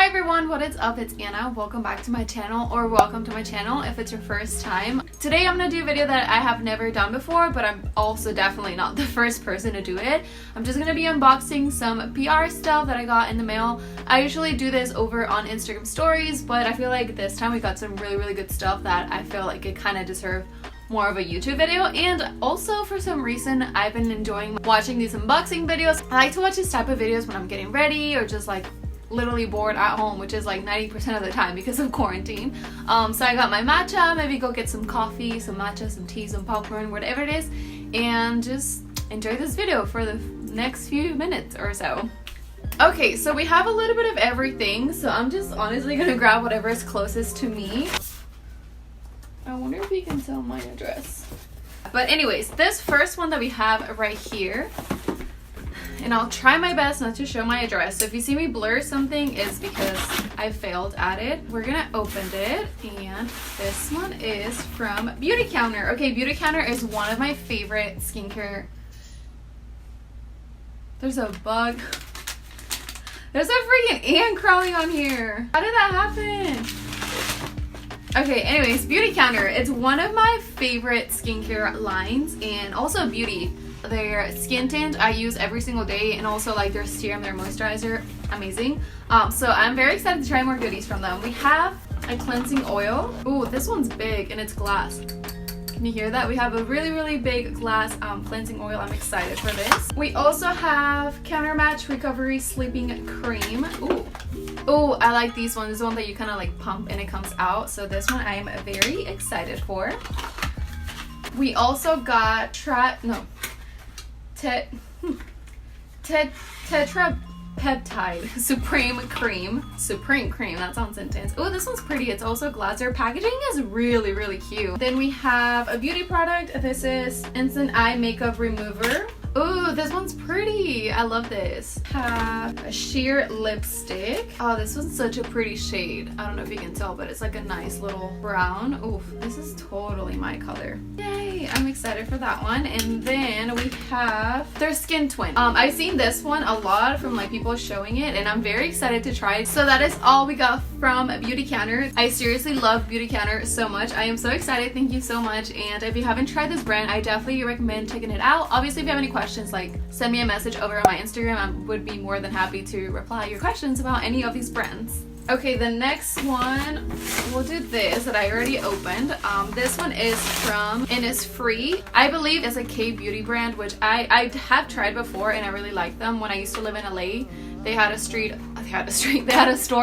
Hi everyone, what is up? It's Anna. Welcome back to my channel, or welcome to my channel if it's your first time. Today I'm gonna do a video that I have never done before, but I'm also definitely not the first person to do it. I'm just gonna be unboxing some PR stuff that I got in the mail. I usually do this over on Instagram stories, but I feel like this time we got some really good stuff that I feel like it kind of deserved more of a YouTube video. And also, for some reason, I've been enjoying watching these unboxing videos. I like to watch this type of videos when I'm getting ready or just like literally bored at home, which is like 90% of the time because of quarantine. So I got my matcha, maybe go get some coffee, some matcha, some tea, some popcorn, whatever it is, and just enjoy this video for the next few minutes or so. Okay, so we have a little bit of everything, so I'm just honestly gonna grab whatever is closest to me. I wonder if you can tell my address. But anyways, this first one that we have right here, and I'll try my best not to show my address, so if you see me blur something, it's because I failed at it. We're gonna open it, and this one is from Beauty Counter. Okay, Beauty Counter is one of my favorite skincare. There's a bug. There's a freaking ant crawling on here. How did that happen? Okay, anyways, Beauty Counter. It's one of my favorite skincare lines, and also beauty. Their skin tint I use every single day, and also like their serum, their moisturizer, amazing. So I'm very excited to try more goodies from them. We have a cleansing oil. Ooh, this one's big and it's glass. Can you hear that? We have a really big glass cleansing oil. I'm excited for this. We also have Counter Match Recovery Sleeping Cream. Ooh, I like these ones. This is the one that you kind of like pump and it comes out. So this one I am very excited for. We also got Tetrapeptide Supreme Cream. That sounds intense. Oh, this one's pretty. It's also glass. Their packaging is really cute. Then we have a beauty product. This is Instant Eye Makeup Remover. Ooh, this one's pretty. I love this. Have a sheer lipstick. Oh, this one's such a pretty shade. I don't know if you can tell, but it's like a nice little brown. Ooh, this is totally my color. Yay, I'm excited for that one. And then we have their Skin Twin. I've seen this one a lot from like people showing it, and I'm very excited to try it. So that is all we got from Beauty Counter. I seriously love Beauty Counter so much. I am so excited. Thank you so much. And if you haven't tried this brand, I definitely recommend checking it out. Obviously, if you have any questions, like send me a message over on my Instagram. I would be more than happy to reply your questions about any of these brands. Okay, the next one, we'll do this that I already opened. This one is from Innisfree. I believe it's a K-beauty brand, which I have tried before and I really like them. When I used to live in LA, they had a store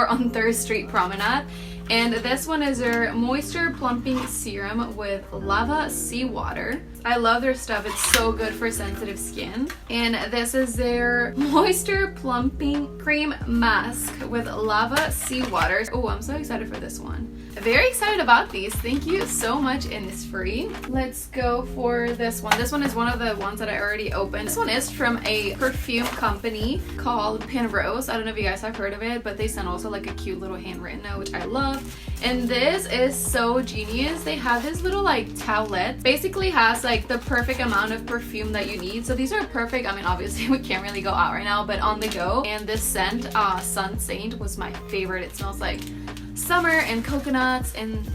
on 3rd Street Promenade. And this one is their Moisture Plumping Serum with Lava Seawater. I love their stuff. It's so good for sensitive skin. And this is their Moisture Plumping Cream Mask with Lava Seawater. Oh, I'm so excited for this one. Very excited about these. Thank you so much, Innisfree. Let's go for this one. This one is one of the ones that I already opened. This one is from a perfume company called Pinrose. I don't know if you guys have heard of it, but they sent also like a cute little handwritten note, which I love. And this is so genius. They have this little like towelette. Basically has like the perfect amount of perfume that you need. So these are perfect. I mean, obviously we can't really go out right now, but on the go. And this scent, Sun Saint, was my favorite. It smells like summer and coconuts and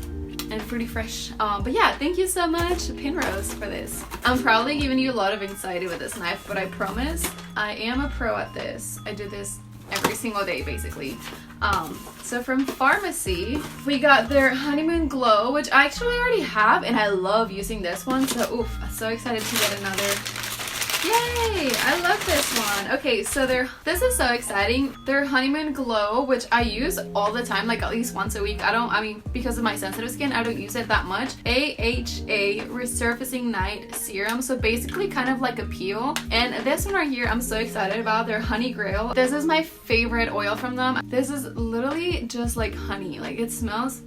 fruity fresh. But yeah, thank you so much, Pinrose, for this. I'm probably giving you a lot of anxiety with this knife, but I promise I am a pro at this. I do this every single day basically. So from Farmacy, we got their Honeymoon Glow, which I actually already have, and I love using this one. So oof, I'm so excited to get another. Yay! I love this one. Okay, so this is so exciting. Their Honeymoon Glow, which I use all the time, like at least once a week. I mean, because of my sensitive skin, I don't use it that much. AHA Resurfacing Night Serum. So basically kind of like a peel. And this one right here, I'm so excited about. Their Honey Grail. This is my favorite oil from them. This is literally just like honey. Like it smells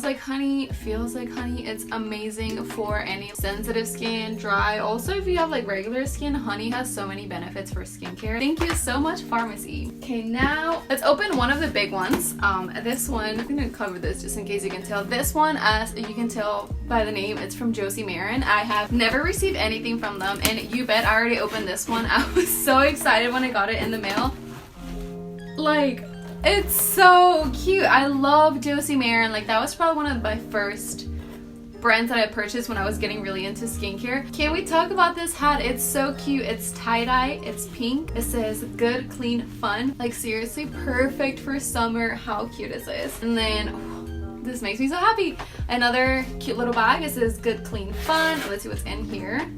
like honey, feels like honey. It's amazing for any sensitive skin, dry. Also, if you have like regular skin, honey has so many benefits for skincare. Thank you so much, Farmacy. Okay, now let's open one of the big ones. This one, I'm gonna cover this just in case you can tell. This one, as you can tell by the name, it's from Josie Maran. I have never received anything from them, and you bet I already opened this one. I was so excited when I got it in the mail. Like, It's so cute. I love Josie Maran. Like, that was probably one of my first brands that I purchased when I was getting really into skincare. Can we talk about this hat? It's so cute. It's tie-dye. It's pink. It says good, clean, fun. Like, seriously, perfect for summer. How cute is this? And then this makes me so happy. Another cute little bag. It says good, clean, fun. Let's see what's in here.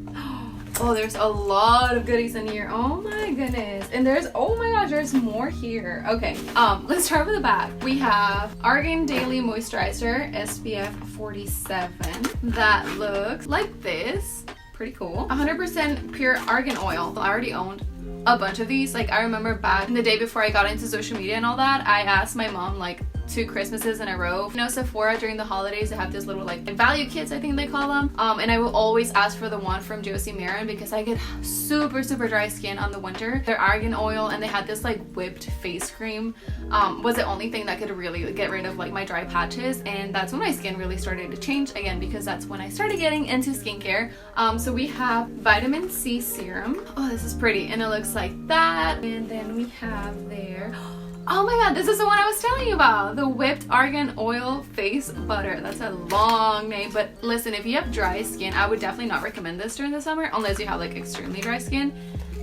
Oh, there's a lot of goodies in here. Oh my goodness. And there's, oh my gosh, there's more here. Okay, let's start with the back. We have Argan Daily Moisturizer SPF 47. That looks like this. Pretty cool. 100% pure argan oil. I already owned a bunch of these. Like, I remember back in the day before I got into social media and all that, I asked my mom like 2 Christmases in a row. You know, Sephora during the holidays, they have this little like value kits, I think they call them. And I will always ask for the one from Josie Maran because I get super dry skin on the winter. Their argan oil, and they had this like whipped face cream was the only thing that could really get rid of like my dry patches, and that's when my skin really started to change again because that's when I started getting into skincare. So we have vitamin C serum. Oh, this is pretty, and it looks like that. And then we have their, oh my god, this is the one I was telling you about. The whipped argan oil face butter. That's a long name, but listen, if you have dry skin, I would definitely not recommend this during the summer unless you have like extremely dry skin.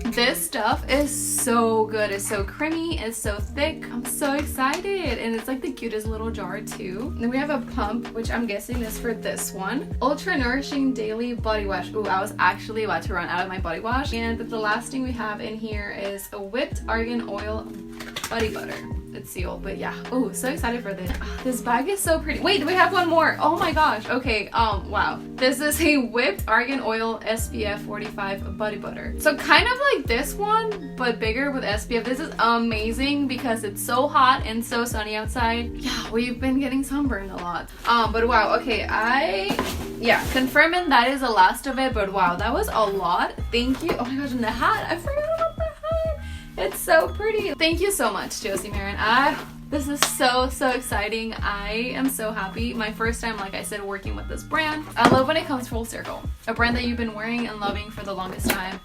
This stuff is so good. It's so creamy. It's so thick. I'm so excited. And it's like the cutest little jar too. Then we have a pump, which I'm guessing is for this one. Ultra Nourishing Daily Body Wash. Ooh, I was actually about to run out of my body wash. And the last thing we have in here is a whipped argan oil body butter. It's sealed, but yeah. Oh, so excited for this. This bag is so pretty. Wait, we have one more. Oh my gosh. Okay, wow. This is a whipped argan oil SPF 45 body butter. So kind of like this one, but bigger with SPF. This is amazing because it's so hot and so sunny outside. Yeah, we've been getting sunburned a lot. But wow, okay, confirming that is the last of it, but wow, that was a lot. Thank you. Oh my gosh, and the hat. I forgot about the hat. It's so pretty. Thank you so much, Josie Maran. This is so exciting. I am so happy. My first time, like I said, working with this brand. I love when it comes full circle. A brand that you've been wearing and loving for the longest time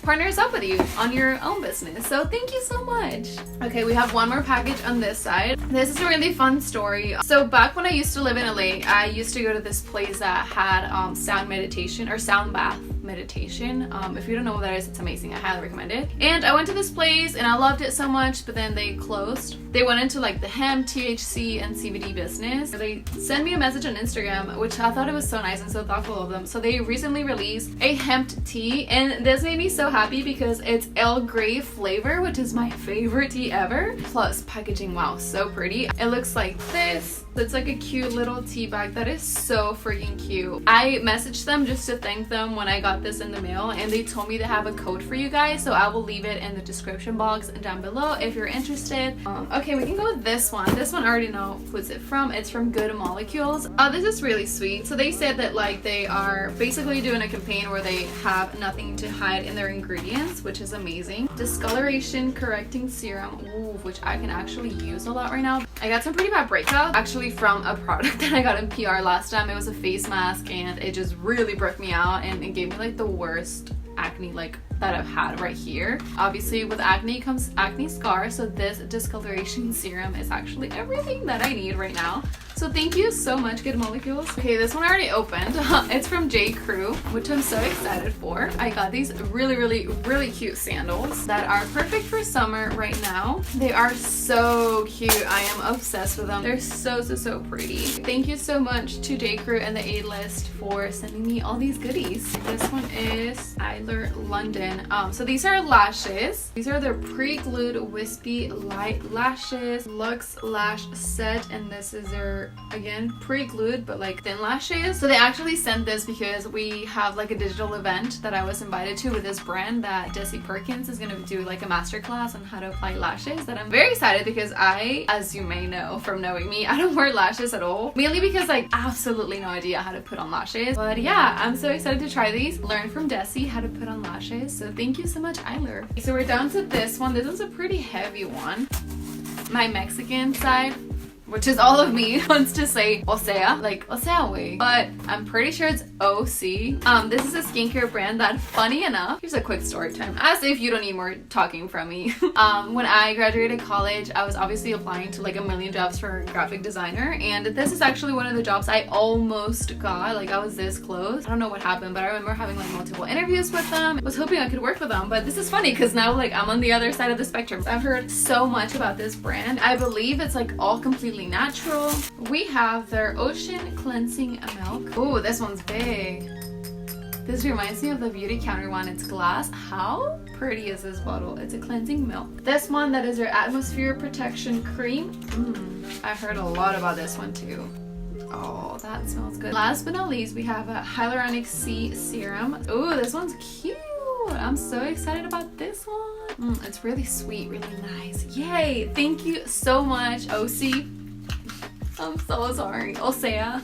partners up with you on your own business. So thank you so much. Okay, we have one more package on this side. This is a really fun story. So back when I used to live in LA, I used to go to this place that had sound meditation or sound bath meditation. If you don't know what that is, it's amazing. I highly recommend it. And I went to this place and I loved it so much, but then they closed. They went into like the hemp, THC, and CBD business. They sent me a message on Instagram, which I thought it was so nice and so thoughtful of them. So they recently released a hemp tea, and this made me so happy because it's Earl Grey flavor, which is my favorite tea ever. Plus packaging, wow, so pretty. It looks like this. It's like a cute little tea bag that is so freaking cute. I messaged them just to thank them when I got this in the mail, and they told me to have a code for you guys, so I will leave it in the description box down below if you're interested. Okay, we can go with this one. This one I already know who's it from. It's from Good Molecules. This is really sweet. So they said that like they are basically doing a campaign where they have nothing to hide in their ingredients, which is amazing. Discoloration correcting serum, ooh, which I can actually use a lot right now. I got some pretty bad breakup actually from a product that I got in PR last time. It was a face mask and it just really broke me out, and it gave me like the worst acne like that I've had right here. Obviously with acne comes acne scars, so this discoloration serum is actually everything that I need right now. So thank you so much, Good Molecules. Okay, this one I already opened. It's from J. Crew, which I'm so excited for. I got these really cute sandals that are perfect for summer right now. They are so cute. I am obsessed with them. They're so pretty. Thank you so much to J. Crew and the A-List for sending me all these goodies. This one is Eylure London. So these are lashes. These are their pre-glued wispy light lashes, Luxe Lash Set, and this is their, again, pre-glued but like thin lashes. So they actually sent this because we have like a digital event that I was invited to with this brand that Desi Perkins is gonna do like a masterclass on how to apply lashes, that I'm very excited because I, as you may know from knowing me, I don't wear lashes at all, mainly because like absolutely no idea how to put on lashes. But yeah, I'm so excited to try these, learn from Desi how to put on lashes. So thank you so much, Eylure. So we're down to this one. This is a pretty heavy one. My Mexican side which is all of me, wants to say Osea, like Osea way, but I'm pretty sure it's OC. This is a skincare brand that, funny enough, here's a quick story time, as if you don't need more talking from me. When I graduated college, I was obviously applying to like a million jobs for graphic designer, and this is actually one of the jobs I almost got. Like, I was this close. I don't know what happened, but I remember having like multiple interviews with them. I was hoping I could work with them, but this is funny because now like I'm on the other side of the spectrum. I've heard so much about this brand. I believe it's like all completely natural. We have their Ocean Cleansing Milk. Oh, this one's big. This reminds me of the beauty counter one. It's glass. How pretty is this bottle? It's a cleansing milk. This one, that is their Atmosphere Protection Cream. I've heard a lot about this one too. Oh, that smells good. Last but not least, we have a Hyaluronic C Serum. Oh, this one's cute. I'm so excited about this one. It's really sweet, really nice. Yay! Thank you so much, OC. I'm so sorry, Osea.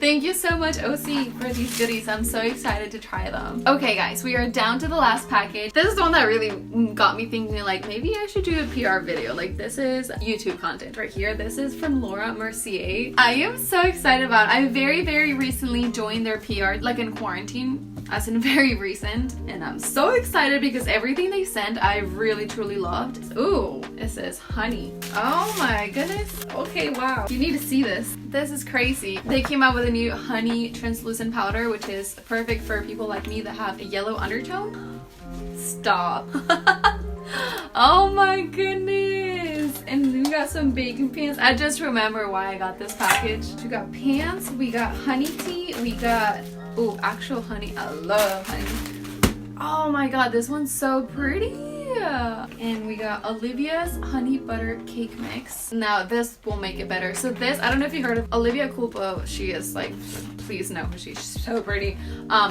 Thank you so much, OC, for these goodies. I'm so excited to try them. Okay, guys, we are down to the last package. This is the one that really got me thinking, like, maybe I should do a PR video. Like, this is YouTube content right here. This is from Laura Mercier. I am so excited about it. I very recently joined their PR, like in quarantine, as in very recent, and I'm so excited because everything they sent I really truly loved. Ooh, it says honey. Oh my goodness. Okay, wow, you need to see this. This is crazy. They came out with a new honey translucent powder, which is perfect for people like me that have a yellow undertone. Stop. Oh my goodness. And we got some bacon pants. I just remember why I got this package. We got pants, we got honey tea, we got actual honey. I love honey. Oh my god, this one's so pretty. And we got Olivia's honey butter cake mix. Now this will make it better. So this, I don't know if you heard of Olivia Culpo. She is like, please know her. She's so pretty.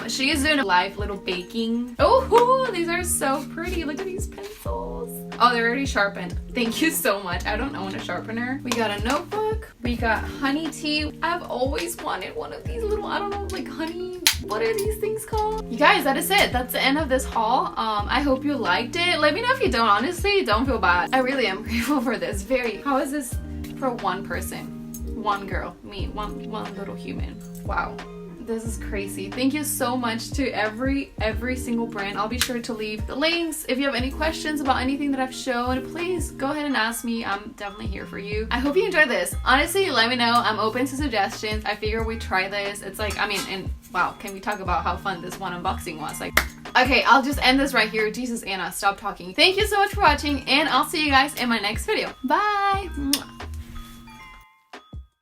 She is doing a live little baking. Oh, these are so pretty. Look at these pencils. Oh, they're already sharpened. Thank you so much. I don't own a sharpener. We got a notebook. We got honey tea. I've always wanted one of these little, I don't know, like honey, what are these things called? You guys, that is it. That's the end of this haul. I hope you liked it. Let me know if you don't. Honestly, don't feel bad. I really am grateful for this. How is this for one person? One girl, me, one little human. Wow. This is crazy. Thank you so much to every single brand. I'll be sure to leave the links. If you have any questions about anything that I've shown, please go ahead and ask me. I'm definitely here for you. I hope you enjoyed this. Honestly, let me know. I'm open to suggestions. I figure we try this. It's like, I mean, and wow, can we talk about how fun this one unboxing was? Like, okay, I'll just end this right here. Jesus, Anna, stop talking. Thank you so much for watching, and I'll see you guys in my next video. Bye!